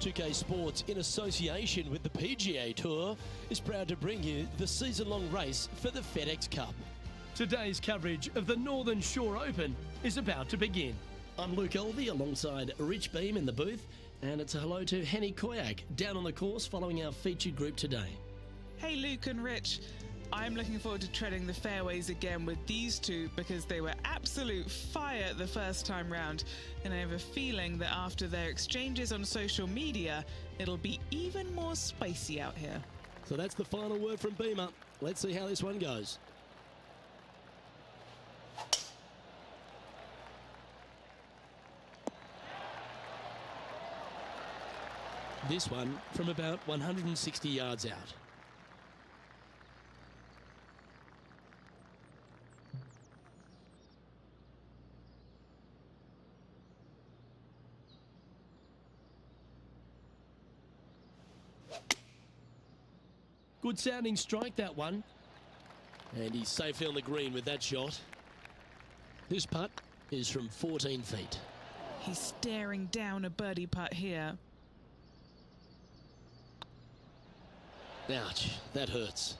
2K Sports, in association with the PGA Tour, is proud to bring you the season-long race for the FedEx Cup. Today's coverage of the Northern Shore Open is about to begin. I'm Luke Elvey alongside Rich Beam in the booth, and it's a hello to Henny Koyak down on the course following our featured group today. Hey Luke and Rich, I'm looking forward to treading the fairways again with these two because they were absolute fire the first time round, and I have a feeling that after their exchanges on social media, it'll be even more spicy out here. So that's the final word from Beamer. Let's see how this one goes. This one from about 160 yards out. Good sounding strike, that one. And he's safely on the green with that shot. This putt is from 14 feet. He's staring down a birdie putt here. Ouch, that hurts.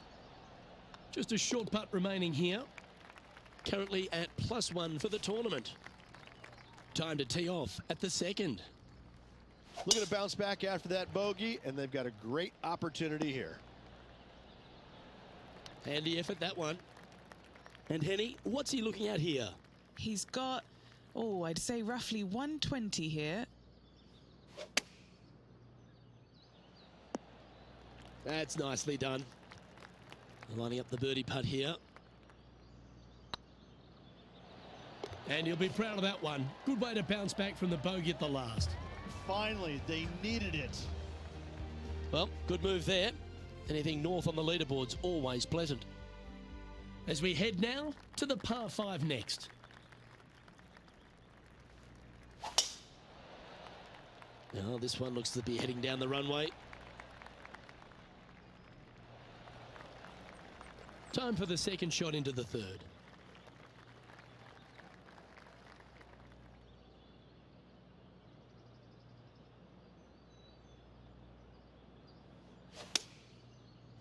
Just a short putt remaining here. Currently at +1 for the tournament. Time to tee off at the second. Looking to bounce back after that bogey, and they've got a great opportunity here. Handy effort, that one. And Henny, what's he looking at here? He's got, I'd say roughly 120 here. That's nicely done. Lining up the birdie putt here. And he'll be proud of that one. Good way to bounce back from the bogey at the last. Finally, they needed it. Well, good move there. Anything north on the leaderboard's always pleasant. As we head now to the par 5 next. Now this one looks to be heading down the runway. Time for the second shot into the third.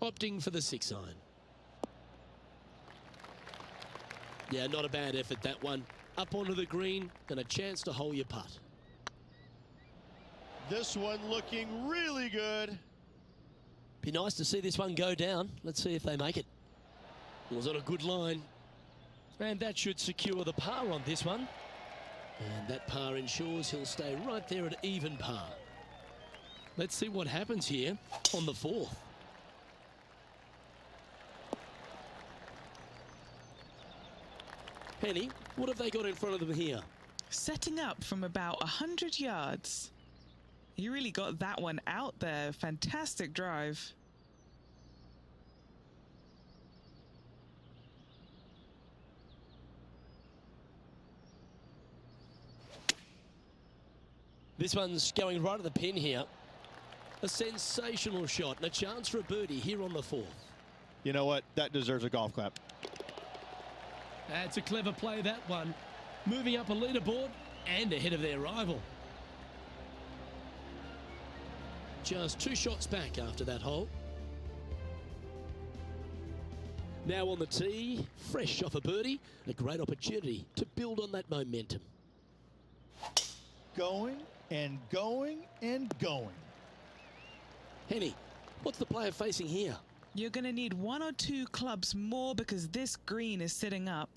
Opting for the 6 iron. Yeah, not a bad effort, that one. Up onto the green and a chance to hole your putt. This one looking really good. Be nice to see this one go down. Let's see if they make it. Was on a good line. And that should secure the par on this one. And that par ensures he'll stay right there at even par. Let's see what happens here on the 4th. Penny, what have they got in front of them here? Setting up from about 100 yards. You really got that one out there. Fantastic drive. This one's going right at the pin here. A sensational shot and a chance for a birdie here on the 4th. You know what? That deserves a golf clap. That's a clever play, that one. Moving up a leaderboard and ahead of their rival. Just 2 shots back after that hole. Now on the tee, fresh off a birdie, a great opportunity to build on that momentum. Going and going and going. Henny, what's the player facing here? You're going to need 1 or 2 clubs more because this green is sitting up.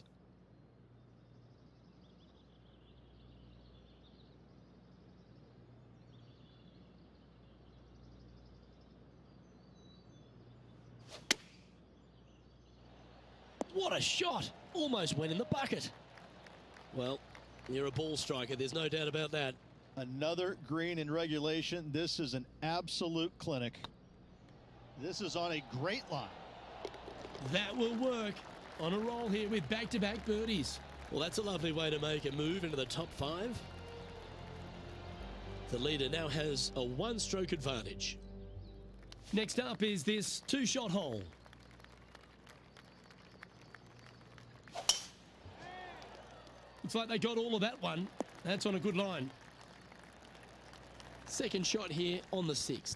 What a shot! Almost went in the bucket. Well, you're a ball striker, there's no doubt about that. Another green in regulation. This is an absolute clinic. This is on a great line. That will work. On a roll here with back-to-back birdies. Well, that's a lovely way to make a move into the top 5. The leader now has a 1-stroke advantage. Next up is this 2-shot hole. Looks like they got all of that one. That's on a good line. Second shot here on the 6th.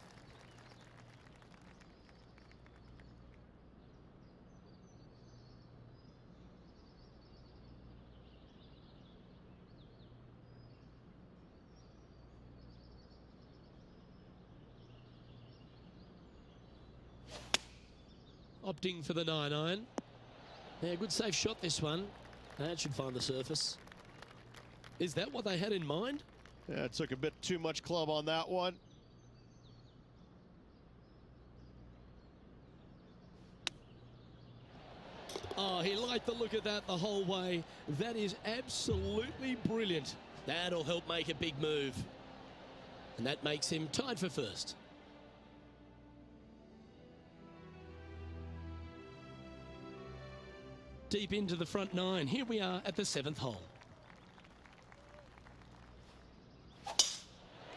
Opting for the 9-iron. Yeah, good safe shot this one. That should find the surface. Is that what they had in mind? Yeah, it took a bit too much club on that one. Oh, he liked the look of that the whole way. That is absolutely brilliant. That'll help make a big move. And that makes him tied for first. Deep into the front 9. Here we are at the 7th hole.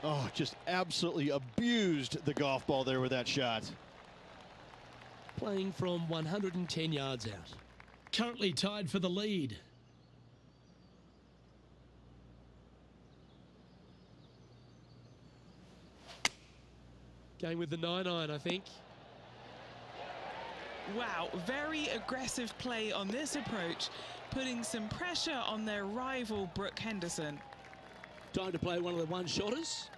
Oh, just absolutely abused the golf ball there with that shot. Playing from 110 yards out. Currently tied for the lead. Going with the 9-iron, I think. Wow, very aggressive play on this approach, putting some pressure on their rival Brooke Henderson. Time to play one of the one-shotters.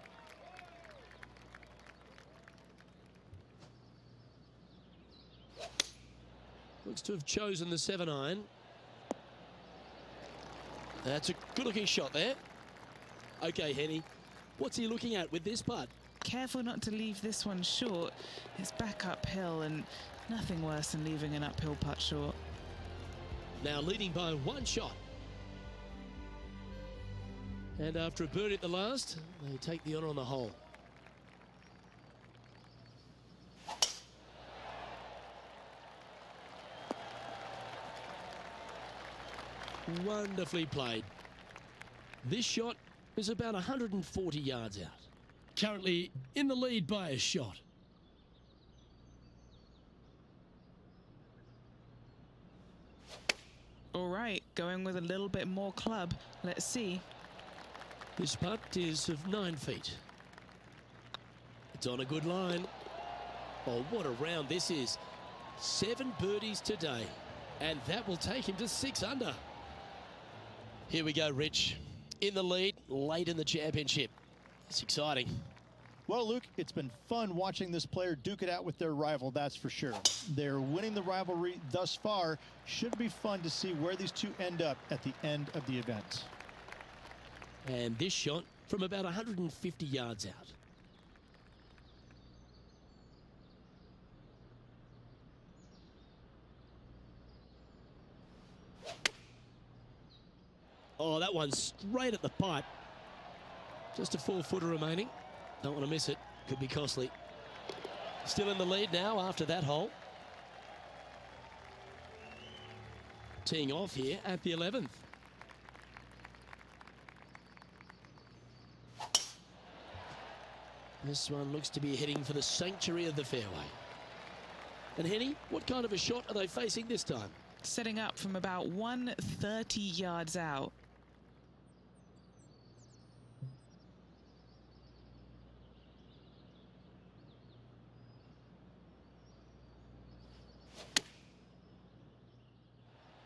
Looks to have chosen the 7-iron. That's a good-looking shot there. Okay, Henny, what's he looking at with this putt? Careful not to leave this one short. It's back uphill and nothing worse than leaving an uphill putt short. Now leading by 1 shot. And after a birdie at the last, they take the honour on the hole. Wonderfully played. This shot is about 140 yards out. Currently in the lead by a shot. All right, going with a little bit more club. Let's see. This putt is of 9 feet. It's on a good line. Oh, what a round this is. 7 birdies today. And that will take him to 6 under. Here we go, Rich. In the lead, late in the championship. It's exciting. Well, Luke, it's been fun watching this player duke it out with their rival, that's for sure. They're winning the rivalry thus far. Should be fun to see where these two end up at the end of the event. And this shot from about 150 yards out. Oh, that one's straight at the pipe. Just a 4-footer remaining. Don't want to miss it. Could be costly. Still in the lead now after that hole. Teeing off here at the 11th. This one looks to be heading for the sanctuary of the fairway. And Henny, what kind of a shot are they facing this time? Setting up from about 130 yards out.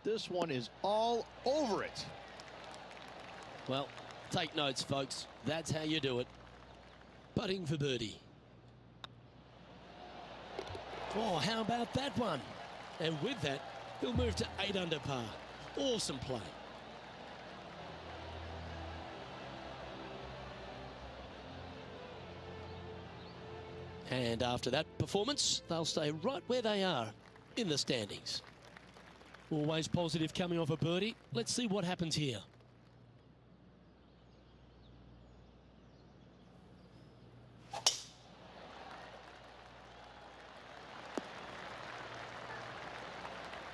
This one is all over it. Well, take notes, folks. That's how you do it. Putting for birdie. Oh, how about that one? And with that, he'll move to 8 under par. Awesome play. And after that performance, they'll stay right where they are in the standings. Always positive coming off a birdie. Let's see what happens here.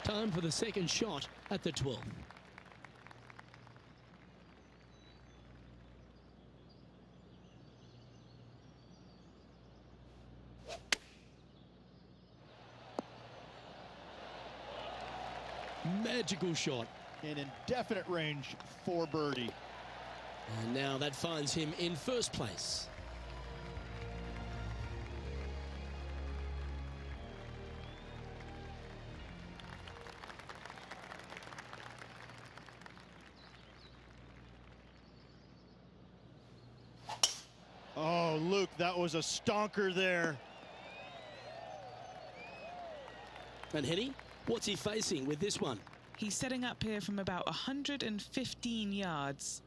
Time for the second shot at the 12th. Magical shot. An indefinite range for birdie. And now that finds him in first place. Oh, Luke, that was a stonker there. And Henny, what's he facing with this one? He's setting up here from about 115 yards.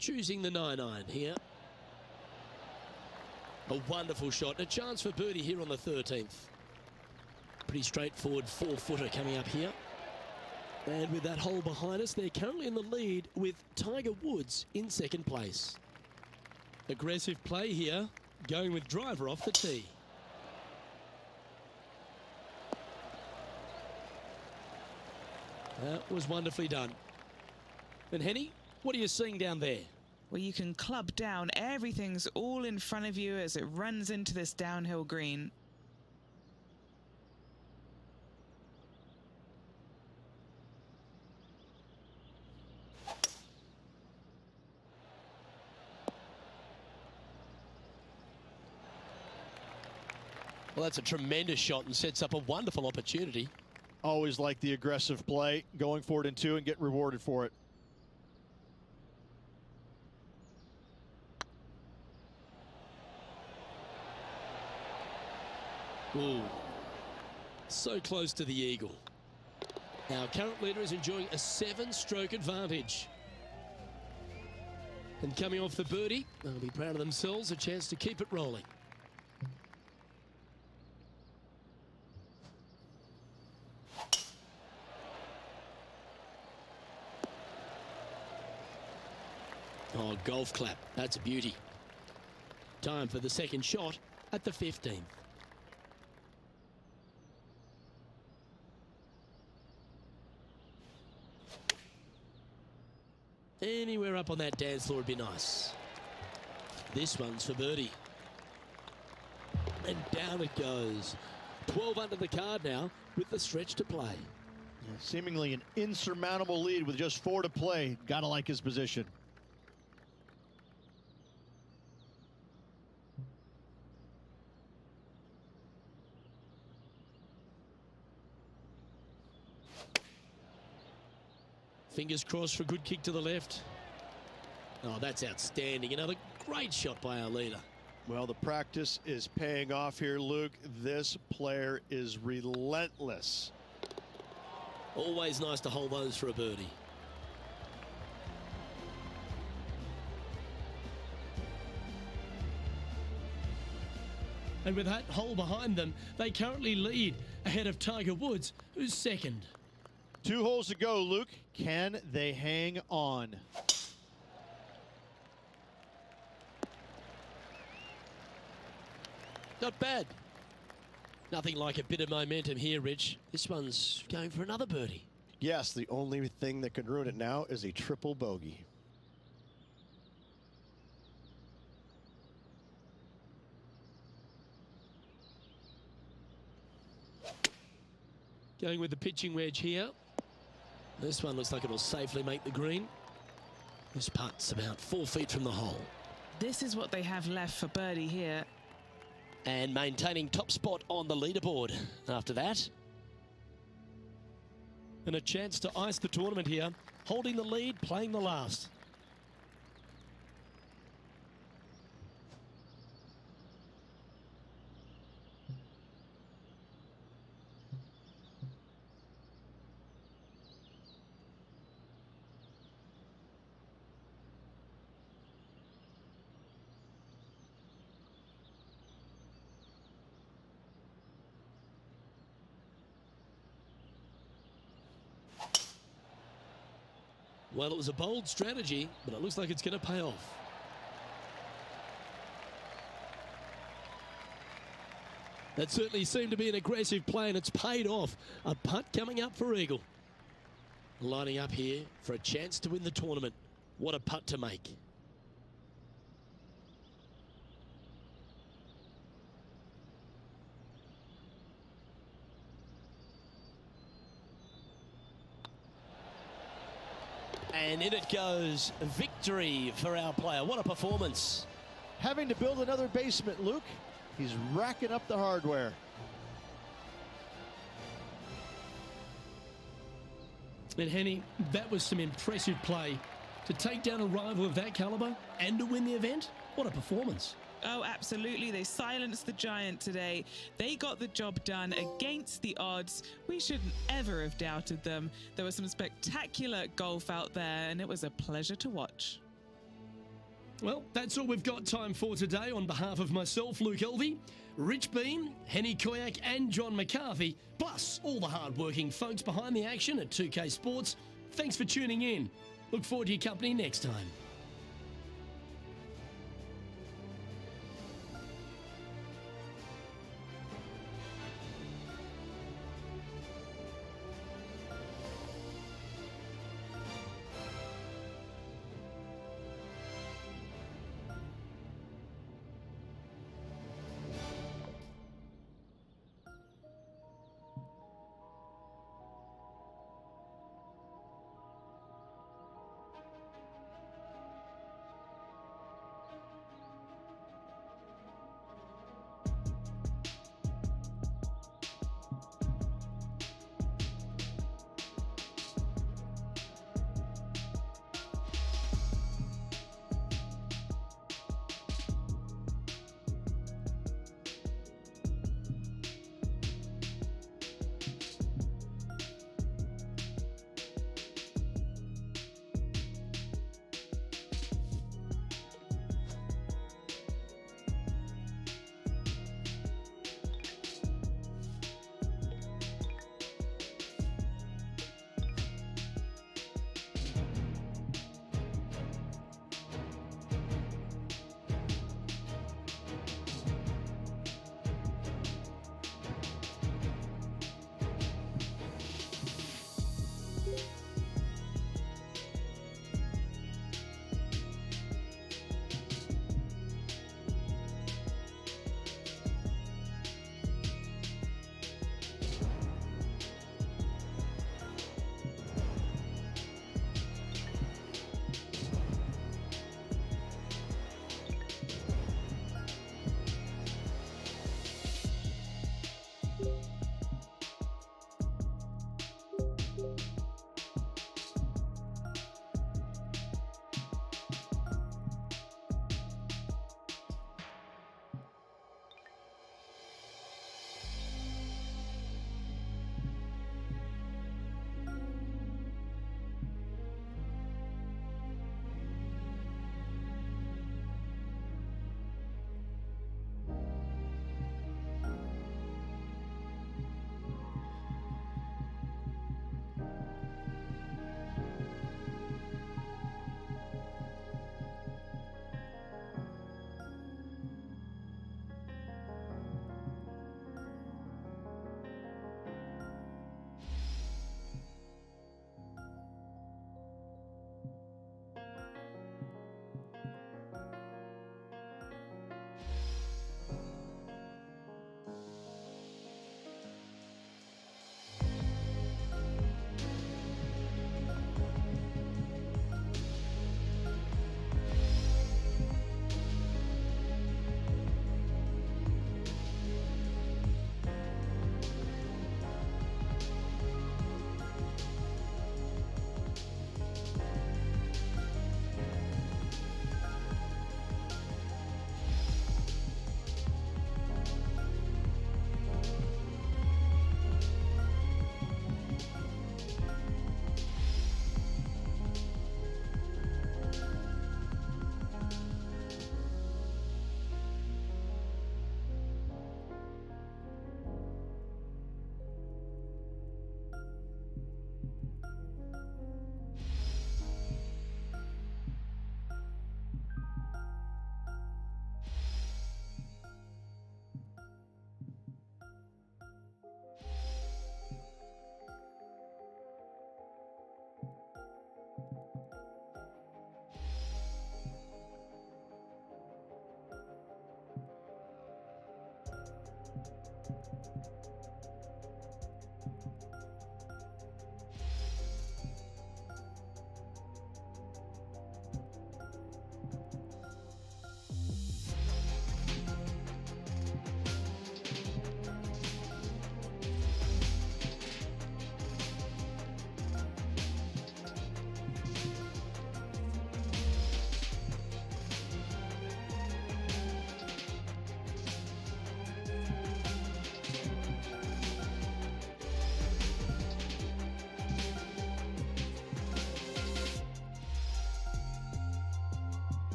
Choosing the 9-iron here. A wonderful shot. A chance for birdie here on the 13th. Pretty straightforward 4-footer coming up here. And with that hole behind us, they're currently in the lead with Tiger Woods in second place. Aggressive play here, going with driver off the tee. That was wonderfully done. And Henny, what are you seeing down there? Well, you can club down. Everything's all in front of you as it runs into this downhill green. Well, that's a tremendous shot and sets up a wonderful opportunity. Always like the aggressive play, going for it in 2 and get rewarded for it. Ooh, so close to the eagle. Our current leader is enjoying a 7-stroke advantage. And coming off the birdie, they'll be proud of themselves, a chance to keep it rolling. Oh, golf clap. That's a beauty. Time for the second shot at the 15th. Anywhere up on that dance floor would be nice. This one's for birdie. And down it goes. 12 under the card now with the stretch to play. Yeah, seemingly an insurmountable lead with just 4 to play. Gotta like his position. Fingers crossed for a good kick to the left. Oh, that's outstanding. Another great shot by our leader. Well, the practice is paying off here, Luke. This player is relentless. Always nice to hold those for a birdie. And with that hole behind them, they currently lead ahead of Tiger Woods, who's second. 2 holes to go, Luke. Can they hang on? Not bad. Nothing like a bit of momentum here, Rich. This one's going for another birdie. Yes, the only thing that can ruin it now is a triple bogey. Going with the pitching wedge here. This one looks like it'll safely make the green. This putt's about 4 feet from the hole. This is what they have left for birdie here. And maintaining top spot on the leaderboard after that. And a chance to ice the tournament here. Holding the lead, playing the last. Well, it was a bold strategy, but it looks like it's going to pay off. That certainly seemed to be an aggressive play, and it's paid off. A putt coming up for eagle. Lining up here for a chance to win the tournament. What a putt to make. And in it goes. Victory for our player. What a performance. Having to build another basement, Luke. He's racking up the hardware. And Henny, that was some impressive play. To take down a rival of that caliber and to win the event, what a performance. Oh, absolutely. They silenced the giant today. They got the job done against the odds. We shouldn't ever have doubted them. There was some spectacular golf out there, and it was a pleasure to watch. Well, that's all we've got time for today. On behalf of myself, Luke Elvey, Rich Bean, Henny Koyak and John McCarthy, plus all the hard-working folks behind the action at 2K Sports, thanks for tuning in. Look forward to your company next time.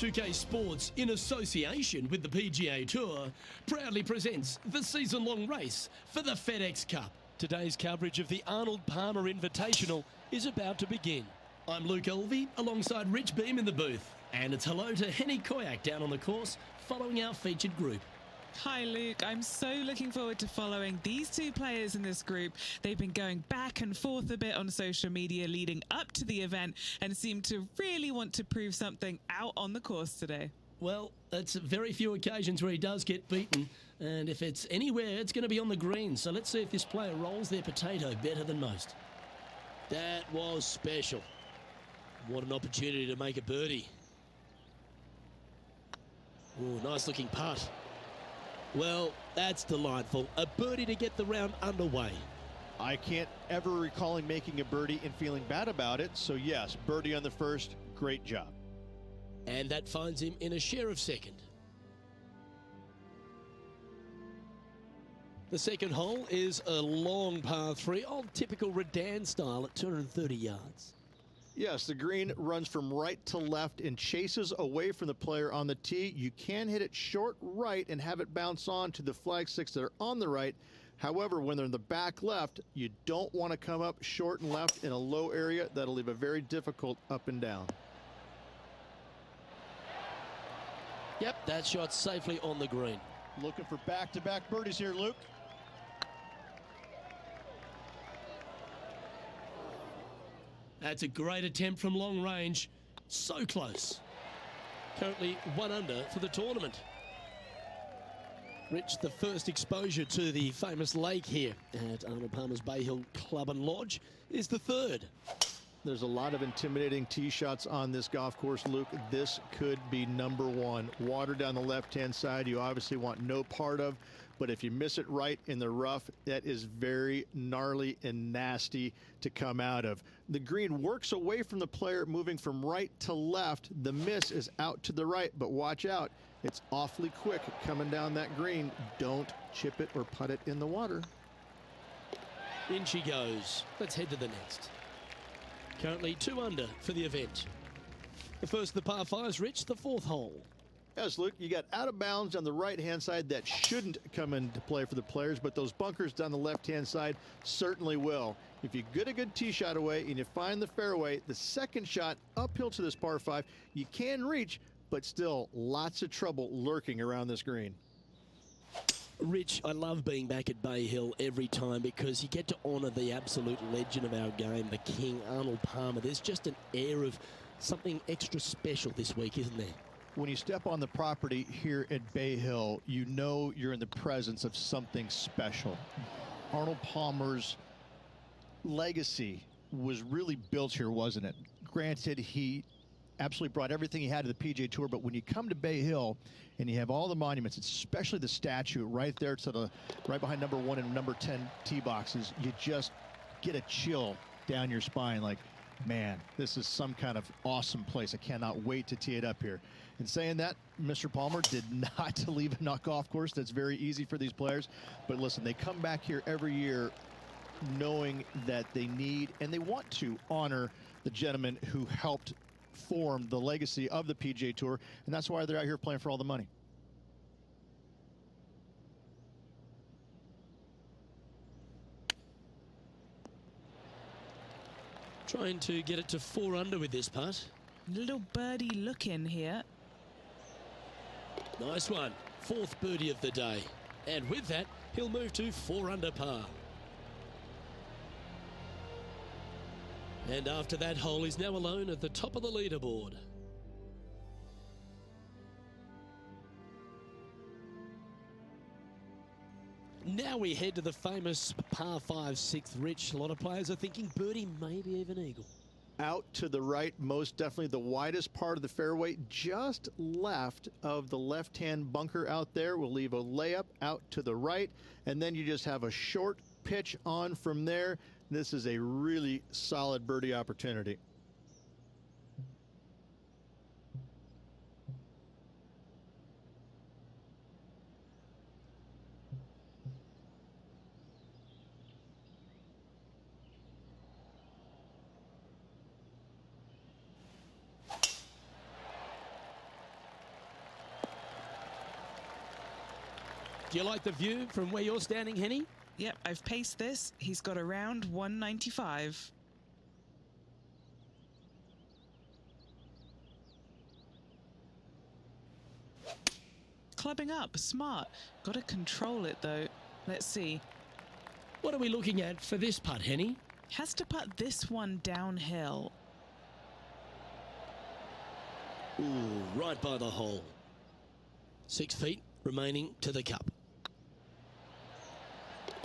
2K Sports, in association with the PGA Tour, proudly presents the season-long race for the FedEx Cup. Today's coverage of the Arnold Palmer Invitational is about to begin. I'm Luke Elvey, alongside Rich Beam in the booth. And it's hello to Henny Koyak down on the course, following our featured group. Hi Luke, I'm so looking forward to following these two players in this group. They've been going back and forth a bit on social media leading up to the event and seem to really want to prove something out on the course today. Well, it's very few occasions where he does get beaten, and if it's anywhere, it's going to be on the green. So let's see if this player rolls their potato better than most. That was special. What an opportunity to make a birdie. Oh, nice looking putt. Well, that's delightful. A birdie to get the round underway. I can't ever recall him making a birdie and feeling bad about it. So yes, birdie on the first, great job. And that finds him in a share of second. The second hole is a long par 3, old typical Redan style at 230 yards. Yes, the green runs from right to left and chases away from the player on the tee. You can hit it short right and have it bounce on to the flag sticks that are on the right. However, when they're in the back left, you don't want to come up short and left in a low area. That'll leave a very difficult up and down. Yep, that shot safely on the green. Looking for back-to-back birdies here, Luke. That's a great attempt from long range. So close. Currently 1 under for the tournament. Rich, the first exposure to the famous lake here at Arnold Palmer's Bay Hill Club and Lodge is the third. There's a lot of intimidating tee shots on this golf course, Luke. This could be number 1. Water down the left-hand side, you obviously want no part of, but if you miss it right in the rough, that is very gnarly and nasty to come out of. The green works away from the player, moving from right to left. The miss is out to the right, but watch out. It's awfully quick coming down that green. Don't chip it or putt it in the water. In she goes. Let's head to the next. Currently 2 under for the event. The first of the par 5s, Rich, the 4th hole. Yes, Luke, you got out of bounds on the right-hand side that shouldn't come into play for the players, but those bunkers down the left-hand side certainly will. If you get a good tee shot away and you find the fairway, the second shot uphill to this par 5, you can reach, but still lots of trouble lurking around this green. Rich, I love being back at Bay Hill every time because you get to honour the absolute legend of our game, the King, Arnold Palmer. There's just an air of something extra special this week, isn't there? When you step on the property here at Bay Hill, you know you're in the presence of something special. Arnold Palmer's legacy was really built here, wasn't it? Granted, he absolutely brought everything he had to the PGA Tour, but when you come to Bay Hill and you have all the monuments, especially the statue right there to the right behind number 1 and number 10 tee boxes, you just get a chill down your spine like, man, this is some kind of awesome place. I cannot wait to tee it up here. And saying that, Mr. Palmer did not leave a golf course. That's very easy for these players. But listen, they come back here every year knowing that they need and they want to honor the gentleman who helped form the legacy of the PGA Tour. And that's why they're out here playing for all the money. Trying to get it to 4 under with this putt. Little birdie look in here. Nice one. 4th birdie of the day. And with that, he'll move to 4 under par. And after that hole, he's now alone at the top of the leaderboard. Now we head to the famous par 5 6th, Rich. A lot of players are thinking birdie, maybe even eagle. Out to the right, most definitely the widest part of the fairway, just left of the left-hand bunker out there. We'll leave a layup out to the right, and then you just have a short pitch on from there. This is a really solid birdie opportunity. Do you like the view from where you're standing, Henny? Yep, I've paced this. He's got around 195. Clubbing up, smart. Got to control it though. Let's see. What are we looking at for this putt, Henny? Has to putt this one downhill. Ooh, right by the hole. 6 feet remaining to the cup.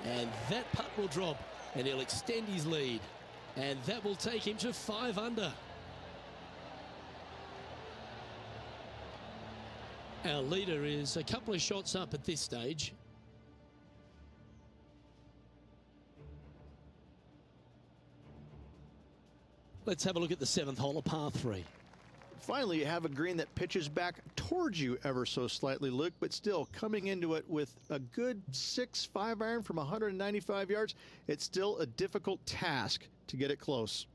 And that putt will drop, and he'll extend his lead. And that will take him to 5 under. Our leader is a couple of shots up at this stage. Let's have a look at the 7th hole, a par 3. Finally, you have a green that pitches back towards you ever so slightly, Luke, but still coming into it with a good 6-5 iron from 195 yards. It's still a difficult task to get it close.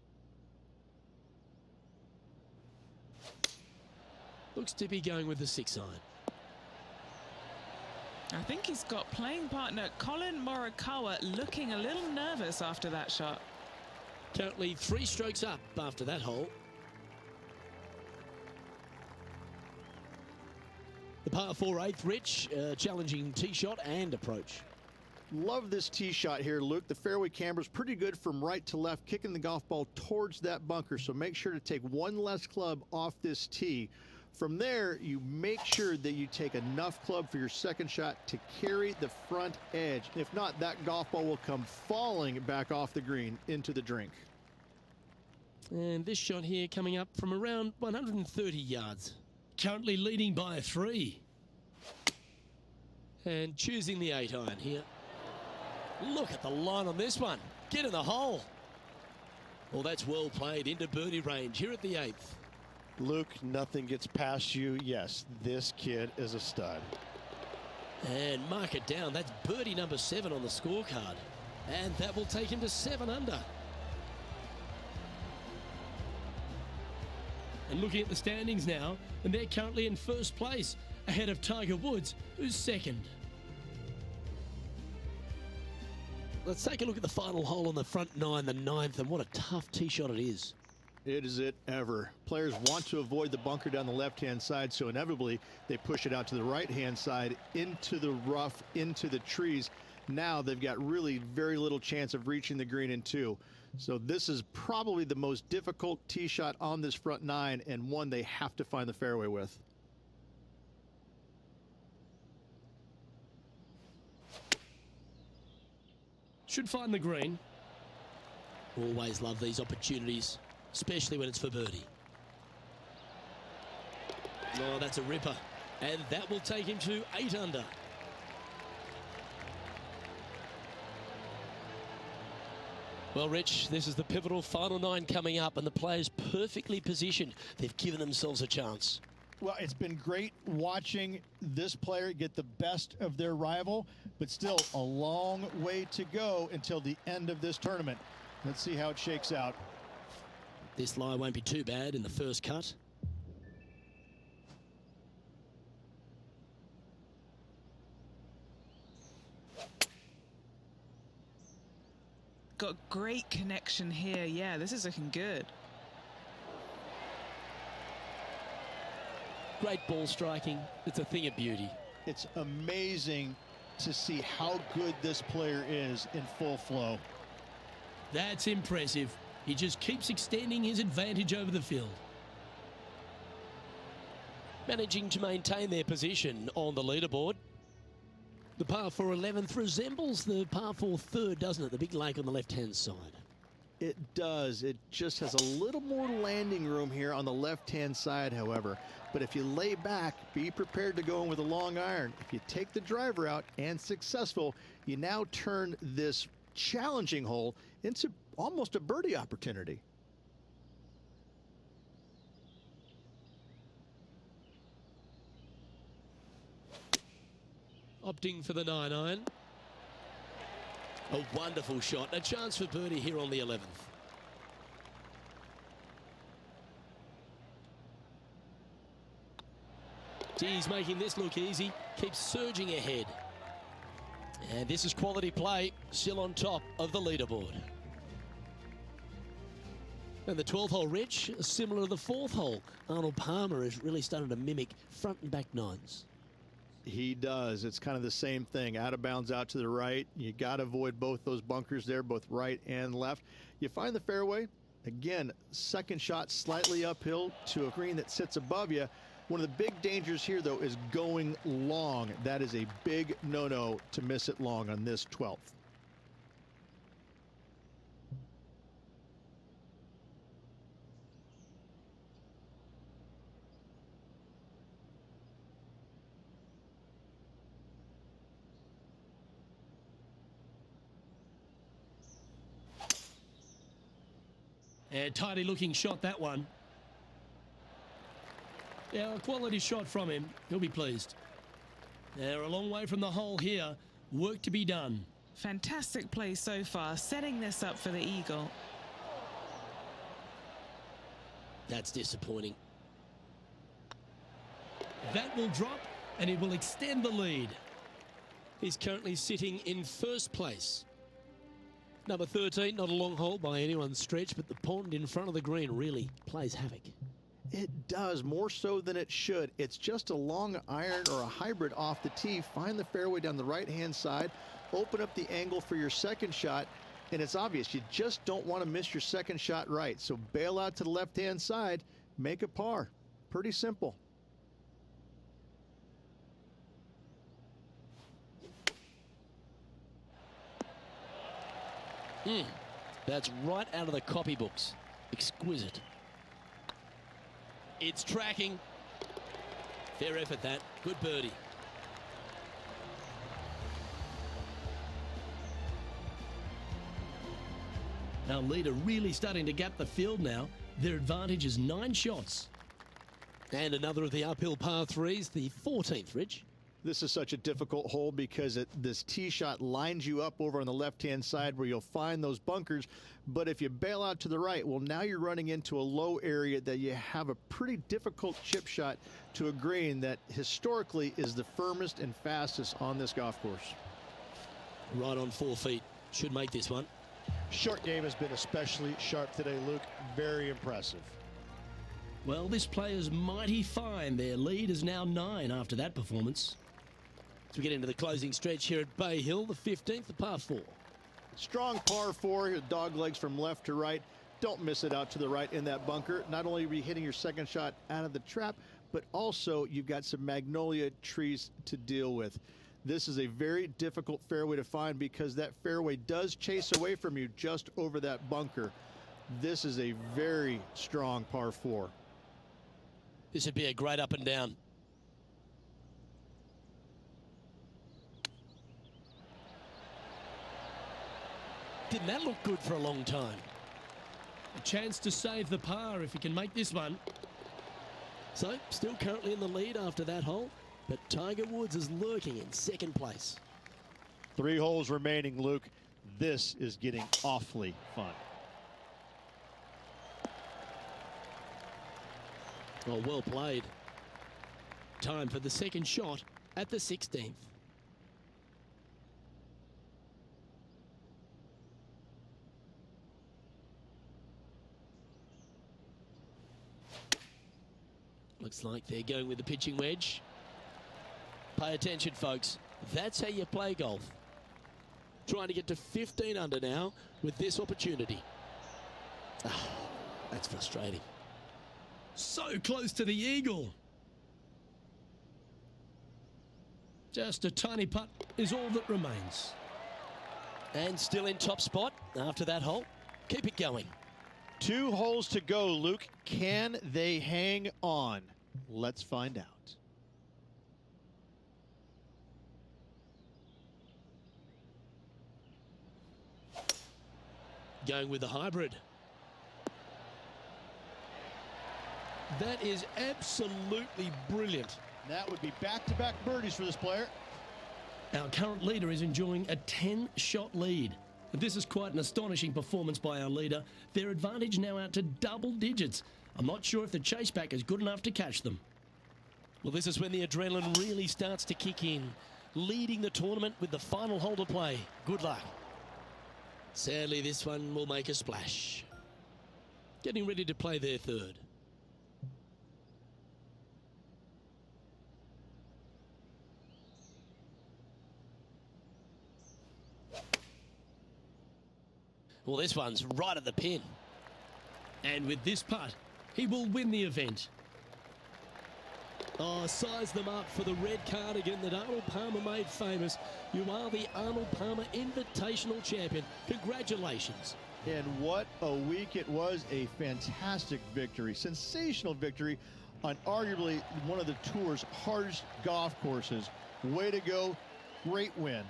Looks to be going with the 6-iron. I think he's got playing partner Colin Morikawa looking a little nervous after that shot. Currently 3 strokes up after that hole. The par 4 8th, Rich, challenging tee shot and approach. Love this tee shot here, Luke. The fairway camber's pretty good from right to left, kicking the golf ball towards that bunker. So make sure to take one less club off this tee. From there, you make sure that you take enough club for your second shot to carry the front edge. If not, that golf ball will come falling back off the green into the drink. And this shot here coming up from around 130 yards. Currently leading by 3. And choosing the 8-iron here. Look at the line on this one. Get in the hole. Well, that's well played into birdie range here at the 8th. Luke, nothing gets past you. Yes, this kid is a stud. And mark it down. That's birdie number 7 on the scorecard. And that will take him to 7 under. And looking at the standings now, and they're currently in first place, ahead of Tiger Woods, who's second. Let's take a look at the final hole on the front 9, the 9th, and what a tough tee shot it is. It is it ever. Players want to avoid the bunker down the left-hand side, so inevitably they push it out to the right-hand side, into the rough, into the trees. Now they've got really very little chance of reaching the green in 2. So this is probably the most difficult tee shot on this front 9, and one they have to find the fairway with. Should find the green. Always love these opportunities, especially when it's for birdie. Oh, that's a ripper. And that will take him to 8 under. Well, Rich, this is the pivotal final 9 coming up, and the players perfectly positioned. They've given themselves a chance. Well, it's been great watching this player get the best of their rival, but still a long way to go until the end of this tournament. Let's see how it shakes out. This lie won't be too bad in the first cut. Got great connection here. Yeah, this is looking good. Great ball striking. It's a thing of beauty. It's amazing to see how good this player is in full flow. That's impressive. He just keeps extending his advantage over the field. Managing to maintain their position on the leaderboard. The par 4 11th resembles the par 4 3rd, doesn't it? The big lake on the left-hand side. It does. It just has a little more landing room here on the left-hand side, however. But if you lay back, be prepared to go in with a long iron. If you take the driver out and successful, you now turn this challenging hole into almost a birdie opportunity. Opting for the 9-iron. A wonderful shot. A chance for birdie here on the 11th. He's making this look easy. Keeps surging ahead. And this is quality play. Still on top of the leaderboard. And the 12th hole, Rich, similar to the 4th hole. Arnold Palmer has really started to mimic front and back 9s. He does. It's kind of the same thing. Out of bounds out to the right. You got to avoid both those bunkers there, both right and left. You find the fairway. Again, second shot slightly uphill to a green that sits above you. One of the big dangers here, though, is going long. That is a big no-no to miss it long on this 12th. And tidy looking shot, that one. Yeah, a quality shot from him. He'll be pleased. They're a long way from the hole here. Work to be done. Fantastic play so far, setting this up for the eagle. That's disappointing. That will drop and it will extend the lead. He's currently sitting in first place. Number 13, not a long hole by anyone's stretch, but the pond in front of the green really plays havoc. It does, more so than it should. It's just a long iron or a hybrid off the tee. Find the fairway down the right-hand side, open up the angle for your second shot, and it's obvious you just don't want to miss your second shot right. So bail out to the left-hand side, make a par. Pretty simple. That's right out of the copybooks. Exquisite. It's tracking. Fair effort, that. Good birdie. Our leader really starting to gap the field now. Their advantage is 9 shots. And another of the uphill par 3s, the 14th, Rich. This is such a difficult hole because this tee shot lines you up over on the left-hand side where you'll find those bunkers. But if you bail out to the right, well, now you're running into a low area that you have a pretty difficult chip shot to a green that historically is the firmest and fastest on this golf course. Right on 4 feet. Should make this one. Short game has been especially sharp today, Luke. Very impressive. Well, this player's mighty fine. Their lead is now 9 after that performance. As we get into the closing stretch here at Bay Hill, the 15th, the par 4. Strong par 4, dog legs from left to right. Don't miss it out to the right in that bunker. Not only are you hitting your second shot out of the trap, but also you've got some magnolia trees to deal with. This is a very difficult fairway to find because that fairway does chase away from you just over that bunker. This is a very strong par 4. This would be a great up and down. Didn't that look good for a long time? A chance to save the par if he can make this one. So, still currently in the lead after that hole, but Tiger Woods is lurking in second place. 3 holes remaining, Luke. This is getting awfully fun. Well played. Time for the second shot at the 16th. Looks like they're going with the pitching wedge. Pay attention, folks. That's how you play golf. Trying to get to 15 under now with this opportunity. That's frustrating. So close to the eagle. Just a tiny putt is all that remains. And still in top spot after that hole. Keep it going. 2 holes to go, Luke. Can they hang on? Let's find out. Going with the hybrid. That is absolutely brilliant. That would be back-to-back birdies for this player. Our current leader is enjoying a 10-shot lead. And this is quite an astonishing performance by our leader. Their advantage now out to double digits. I'm not sure if the chase back is good enough to catch them. Well, this is when the adrenaline really starts to kick in. Leading the tournament with the final hole to play. Good luck. Sadly, this one will make a splash. Getting ready to play their third. Well, this one's right at the pin. And with this putt, he will win the event. Oh, size them up for the red cardigan that Arnold Palmer made famous. You are the Arnold Palmer Invitational Champion. Congratulations. And what a week it was. A fantastic victory. Sensational victory on arguably one of the tour's hardest golf courses. Way to go. Great win.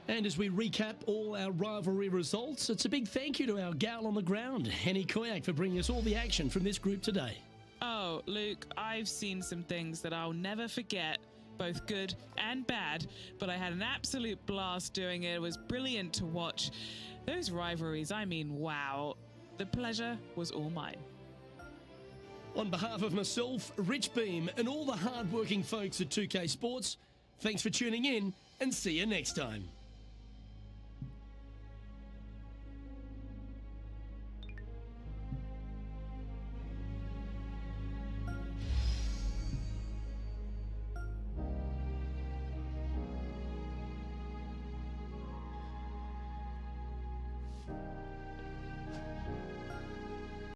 And as we recap all our rivalry results, it's a big thank you to our gal on the ground, Henny Koyak, for bringing us all the action from this group today. Oh, Luke, I've seen some things that I'll never forget, both good and bad, but I had an absolute blast doing it. It was brilliant to watch. Those rivalries, I mean, wow. The pleasure was all mine. On behalf of myself, Rich Beam, and all the hard-working folks at 2K Sports, thanks for tuning in and see you next time.